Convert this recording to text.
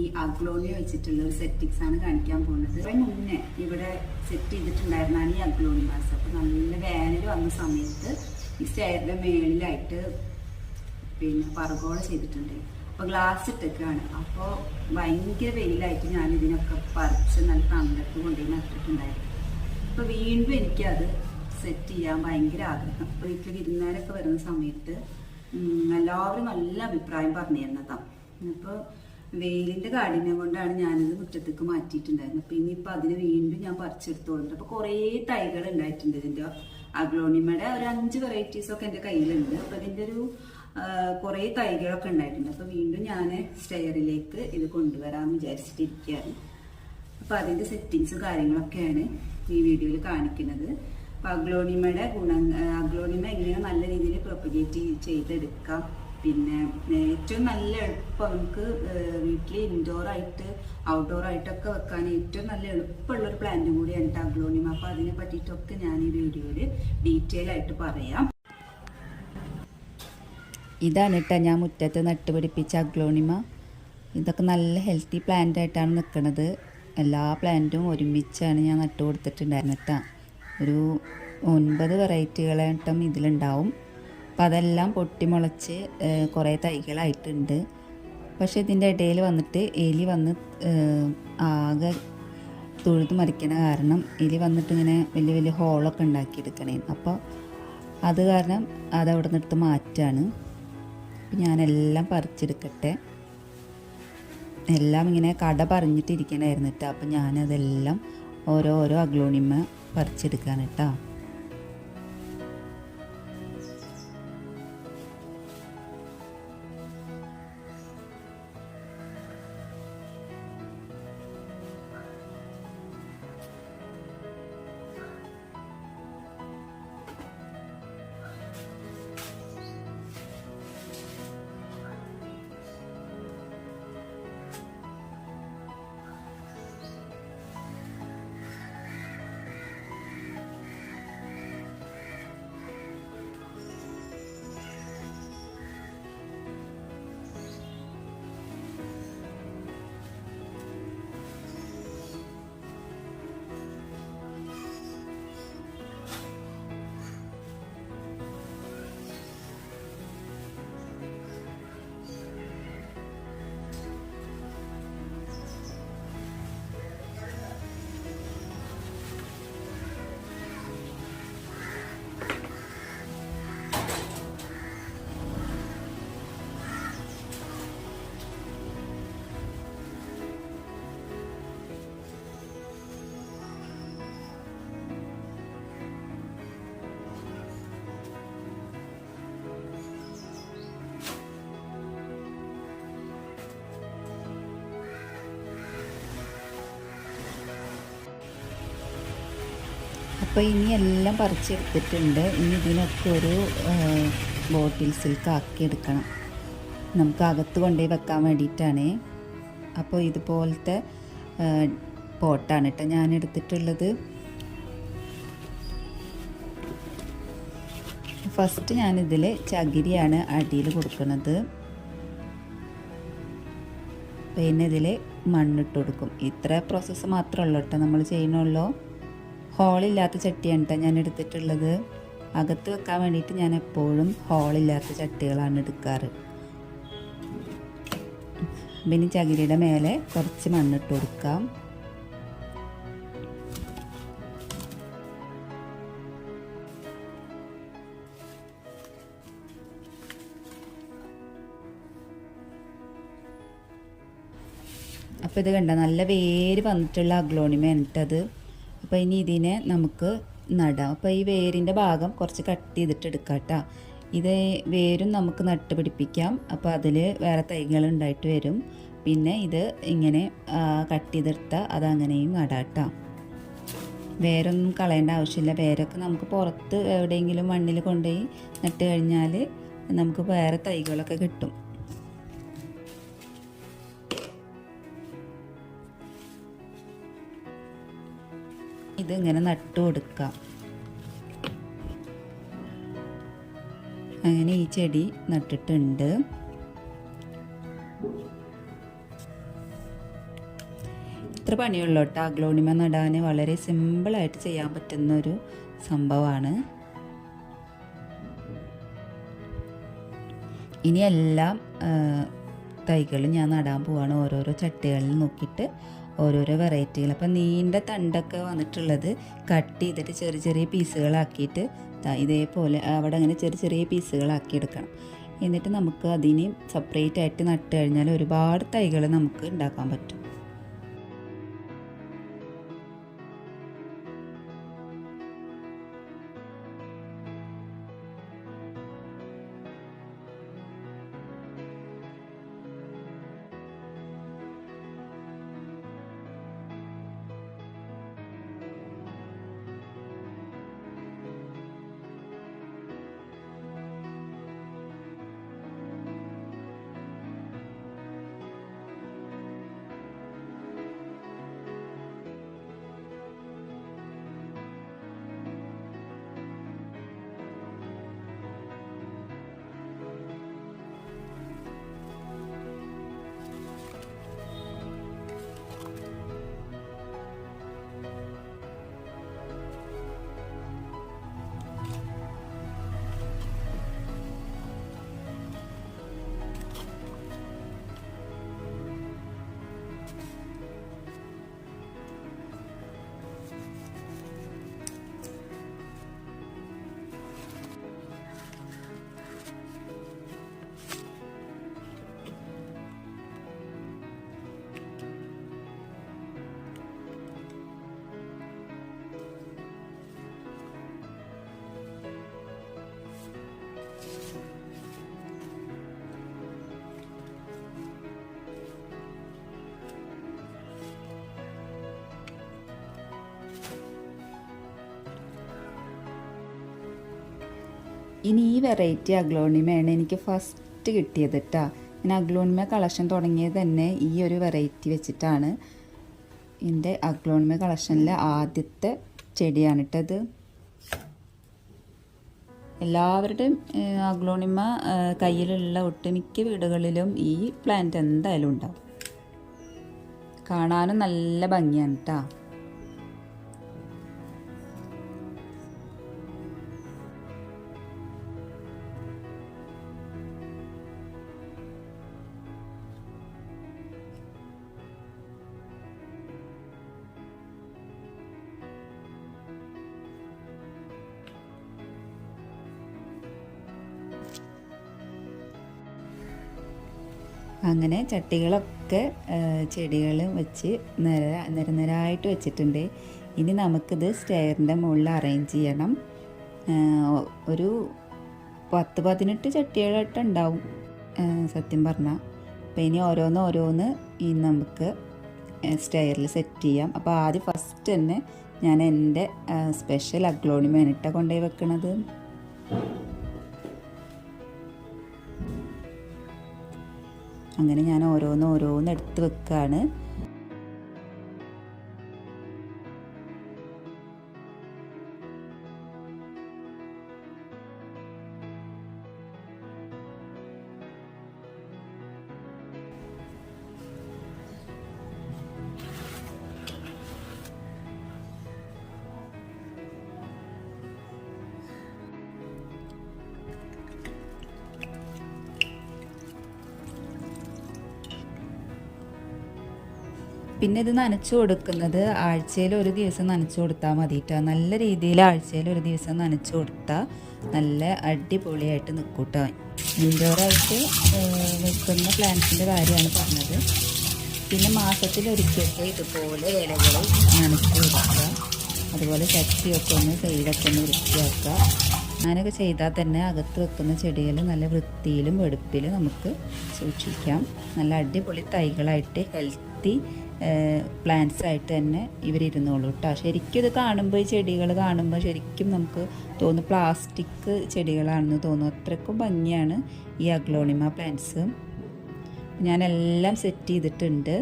ഈ അഗ്ലോണിമ വെച്ചിട്ടുള്ള ഒരു സെറ്റിങ്സ് ആണ് കാണിക്കാൻ പോകുന്നത്. അതിന് മുന്നേ ഇവിടെ സെറ്റ് ചെയ്തിട്ടുണ്ടായിരുന്നാണ് ഈ അഗ്ലോണിമാസ്. അപ്പോൾ നല്ല വേനൽ വന്ന സമയത്ത് ഈ സ്റ്റെയറിന്റെ മേളിലായിട്ട് പിന്നെ പർഗോള ചെയ്തിട്ടുണ്ട്. അപ്പോൾ ഗ്ലാസ് ഇട്ടൊക്കെയാണ്. അപ്പോൾ ഭയങ്കര വെയിലായിട്ട് ഞാൻ ഇതിനൊക്കെ പറിച്ച് നല്ല തണലത്ത് കൊണ്ടുപോയി നട്ടിട്ടുണ്ടായിരുന്നു. അപ്പോൾ വീണ്ടും എനിക്കത് സെറ്റ് ചെയ്യാൻ ഭയങ്കര ആഗ്രഹം. അപ്പോൾ വീട്ടിൽ വിരുന്നുകാരൊക്കെ വരുന്ന സമയത്ത് എല്ലാവരും നല്ല അഭിപ്രായം പറഞ്ഞു തരുന്നതാണ്. അപ്പോൾ വെയിലിൻ്റെ കാഠിന്യം കൊണ്ടാണ് ഞാനിത് മുറ്റത്തേക്ക് മാറ്റിയിട്ടുണ്ടായിരുന്നത്. അപ്പോൾ ഇനിയിപ്പോൾ അതിന് വീണ്ടും ഞാൻ പറിച്ചെടുത്തോളുണ്ട്. അപ്പോൾ കുറേ തൈകൾ ഉണ്ടായിട്ടുണ്ട് ഇതിൻ്റെ അഗ്ലോണിമയുടെ. ഒരു 5 വെറൈറ്റീസൊക്കെ എൻ്റെ കയ്യിലുണ്ട്. അപ്പോൾ ഇതിൻ്റെ ഒരു കുറേ തൈകളൊക്കെ ഉണ്ടായിട്ടുണ്ട്. അപ്പോൾ വീണ്ടും ഞാൻ സ്റ്റെയറിലേക്ക് ഇത് കൊണ്ടുവരാമെന്ന് വിചാരിച്ചിട്ടിരിക്കുകയാണ്. അപ്പോൾ അതിൻ്റെ സെറ്റിങ്സ് കാര്യങ്ങളൊക്കെയാണ് ഈ വീഡിയോയിൽ കാണിക്കുന്നത്. അപ്പോൾ അഗ്ലോണിമയുടെ അഗ്ലോണിമ എങ്ങനെ നല്ല രീതിയിൽ പ്രൊപ്പഗേറ്റ് ചെയ്തെടുക്കാം, പിന്നെ ഏറ്റവും നല്ല എളുപ്പം നമുക്ക് വീട്ടിൽ ഇൻഡോറായിട്ട് ഔട്ട്ഡോറായിട്ടൊക്കെ വെക്കാൻ ഏറ്റവും നല്ല എളുപ്പമുള്ളൊരു പ്ലാന്റും കൂടിയാണ് അഗ്ലോണിമ. അപ്പോൾ അതിനെ പറ്റിയിട്ടൊക്കെ ഞാൻ ഈ വീഡിയോയിൽ ഡീറ്റെയിൽ ആയിട്ട് പറയാം. ഇതാണ് കേട്ടോ ഞാൻ മുറ്റത്ത് നട്ടുപിടിപ്പിച്ച അഗ്ലോണിമ. ഇതൊക്കെ നല്ല ഹെൽത്തി പ്ലാന്റ് ആയിട്ടാണ് നിൽക്കുന്നത്. എല്ലാ പ്ലാന്റും ഒരുമിച്ചാണ് ഞാൻ നട്ടു കൊടുത്തിട്ടുണ്ടായിരുന്നു കേട്ടോ. ഒരു 9 വെറൈറ്റികളായിട്ടും ഇതിലുണ്ടാവും. അപ്പം അതെല്ലാം പൊട്ടിമുളച്ച് കുറേ തൈകളായിട്ടുണ്ട്. പക്ഷേ ഇതിൻ്റെ ഇടയിൽ വന്നിട്ട് എലി വന്ന് ആകെ തൊഴുത് മറിക്കണ കാരണം എലി വന്നിട്ട് ഇങ്ങനെ വലിയ വലിയ ഹോളൊക്കെ ഉണ്ടാക്കിയെടുക്കണേ. അപ്പോൾ അത് കാരണം അതവിടെ നിന്നെടുത്ത് മാറ്റാണ്. അപ്പം ഞാനെല്ലാം പറിച്ചെടുക്കട്ടെ. എല്ലാം ഇങ്ങനെ കട പറഞ്ഞിട്ടിരിക്കണമായിരുന്നു കേട്ടോ. അപ്പം ഞാനതെല്ലാം ഓരോ അഗ്ലോണിമ പറിച്ചെടുക്കാണ് കേട്ടോ. അപ്പോൾ ഇനി എല്ലാം പറിച്ചെടുത്തിട്ടുണ്ട്. ഇനി ഇതിനൊക്കെ ഒരു ബോട്ടിൽസിലേക്ക് ആക്കിയെടുക്കണം. നമുക്ക് അകത്ത് കൊണ്ടുപോയി വെക്കാൻ വേണ്ടിയിട്ടാണ്. അപ്പോൾ ഇതുപോലത്തെ പോട്ടാണ് കേട്ടോ ഞാൻ എടുത്തിട്ടുള്ളത്. ഫസ്റ്റ് ഞാനിതിൽ ചകിരിയാണ് അടിയിൽ കൊടുക്കുന്നത്. പിന്നെ ഇതിൽ മണ്ണിട്ട് കൊടുക്കും. ഇത്ര പ്രോസസ്സ് മാത്രമേ ഉള്ളൂ കേട്ടോ നമ്മൾ ചെയ്യണുള്ളൂ. ഹോളില്ലാത്ത ചട്ടിയാണ് കേട്ടോ ഞാൻ എടുത്തിട്ടുള്ളത്. അകത്ത് വെക്കാൻ വേണ്ടിയിട്ട് ഞാൻ എപ്പോഴും ഹോളില്ലാത്ത ചട്ടികളാണ് എടുക്കാറ്. പിന്നെ ചകിരിയുടെ മേലെ കുറച്ച് മണ്ണിട്ട് കൊടുക്കാം. അപ്പോൾ ഇത് കണ്ട നല്ല വേര് വന്നിട്ടുള്ള അഗ്ലോണിമയാണ് കേട്ടത്. അപ്പോൾ ഇനി ഇതിനെ നമുക്ക് നടാം. അപ്പോൾ ഈ വേരിൻ്റെ ഭാഗം കുറച്ച് കട്ട് ചെയ്തിട്ട് എടുക്കാം കേട്ടോ. ഇത് വേരും നമുക്ക് നട്ട് പിടിപ്പിക്കാം. അപ്പോൾ അതിൽ വേറെ തൈകൾ ഉണ്ടായിട്ട് വരും. പിന്നെ ഇത് ഇങ്ങനെ കട്ട് ചെയ്തെടുത്താൽ അതങ്ങനെയും നടാം കേട്ടോ. വേരൊന്നും കളയേണ്ട ആവശ്യമില്ല. വേരൊക്കെ നമുക്ക് പുറത്ത് എവിടെയെങ്കിലും മണ്ണിൽ കൊണ്ടുപോയി നട്ട് കഴിഞ്ഞാൽ നമുക്ക് വേറെ തൈകളൊക്കെ കിട്ടും. ഇതിങ്ങനെ നട്ടു കൊടുക്കാം. അങ്ങനെ ഈ ചെടി നട്ടിട്ടുണ്ട്. ഇത്ര പണിയുള്ളൂ കേട്ടോ. അഗ്ലോണിമ നടാൻ വളരെ സിമ്പിളായിട്ട് ചെയ്യാൻ പറ്റുന്നൊരു സംഭവമാണ്. ഇനി എല്ലാം തൈകളും ഞാൻ നടാൻ പോവാണ്. ഓരോരോ ചട്ടികളിൽ നോക്കിയിട്ട് ഓരോരോ വെറൈറ്റികൾ. അപ്പം നീണ്ട തണ്ടൊക്കെ വന്നിട്ടുള്ളത് കട്ട് ചെയ്തിട്ട് ചെറിയ ചെറിയ പീസുകളാക്കിയിട്ട് ഇതേപോലെ അവിടെ അങ്ങനെ ചെറിയ ചെറിയ പീസുകളാക്കി എടുക്കണം. എന്നിട്ട് നമുക്ക് അതിന് സെപ്പറേറ്റ് ആയിട്ട് നട്ട് കഴിഞ്ഞാൽ ഒരുപാട് തൈകൾ നമുക്ക് ഉണ്ടാക്കാൻ പറ്റും. ഇനി ഈ വെറൈറ്റി അഗ്ലോണിമയാണ് എനിക്ക് ഫസ്റ്റ് കിട്ടിയത് കേട്ടോ. ഞാൻ അഗ്ലോണിമ കളക്ഷൻ തുടങ്ങിയത് തന്നെ ഈ ഒരു വെറൈറ്റി വെച്ചിട്ടാണ്. എൻ്റെ അഗ്ലോണിമ കളക്ഷനിലെ ആദ്യത്തെ ചെടിയാണ് കേട്ടത്. എല്ലാവരുടെയും അഗ്ലോണിമ കയ്യിലുള്ള ഒട്ടുമിക്ക വീടുകളിലും ഈ പ്ലാന്റ് എന്തായാലും ഉണ്ടാവും. കാണാനും നല്ല ഭംഗിയാണ് കേട്ടോ. അങ്ങനെ ചട്ടികളൊക്കെ ചെടികൾ വെച്ച് നിരനിരായിട്ട് വെച്ചിട്ടുണ്ട്. ഇനി നമുക്കിത് സ്റ്റെയറിൻ്റെ മുകളിൽ അറേഞ്ച് ചെയ്യണം. ഒരു 10-18 ചട്ടികളായിട്ട് ഉണ്ടാവും സത്യം പറഞ്ഞാൽ. അപ്പോൾ ഇനി ഓരോന്ന് ഇനി നമുക്ക് സ്റ്റെയറിൽ സെറ്റ് ചെയ്യാം. അപ്പോൾ ആദ്യം ഫസ്റ്റ് തന്നെ ഞാൻ എൻ്റെ സ്പെഷ്യൽ അഗ്ലോണിമയാണ് ഇട്ട കൊണ്ടുപോയി വെക്കണത്. അങ്ങനെ ഞാൻ ഓരോന്ന് എടുത്ത് വെക്കുകയാണ്. പിന്നെ ഇത് നനച്ചു കൊടുക്കുന്നത് ആഴ്ചയിൽ ഒരു ദിവസം നനച്ചു കൊടുത്താൽ മതിട്ടോ. നല്ല രീതിയിൽ ആഴ്ചയിൽ ഒരു ദിവസം നനച്ചു കൊടുത്താൽ നല്ല അടിപൊളിയായിട്ട് നിൽക്കൂട്ടോ. ഇൻഡോറായിട്ട് വെക്കുന്ന പ്ലാന്റ്സിൻ്റെ കാര്യമാണ് പറഞ്ഞത്. പിന്നെ മാസത്തിലൊരിക്കൽ ഇതുപോലെ ഇലകൾ നനച്ചു കൊടുക്കുക. അതുപോലെ ചട്ടിയൊക്കെ ഒന്ന് സൈഡൊക്കെ ഒന്ന് വൃത്തിയാക്കുക. അങ്ങനെയൊക്കെ ചെയ്താൽ തന്നെ അകത്ത് വെക്കുന്ന ചെടികൾ നല്ല വൃത്തിയിലും വെടുപ്പിലും നമുക്ക് സൂക്ഷിക്കാം. നല്ല അടിപൊളി തൈകളായിട്ട് ഹെൽത്തി പ്ലാന്റ്സ് ആയിട്ട് തന്നെ ഇവരിരുന്നോളൂ കേട്ടോ. ശരിക്കും ഇത് കാണുമ്പോൾ ഈ ചെടികൾ കാണുമ്പോൾ ശരിക്കും നമുക്ക് തോന്നും പ്ലാസ്റ്റിക് ചെടികളാണെന്ന് തോന്നും. അത്രയ്ക്കും ഭംഗിയാണ് ഈ അഗ്ലോണിമ പ്ലാന്റ്സ്. ഞാനെല്ലാം സെറ്റ് ചെയ്തിട്ടുണ്ട്.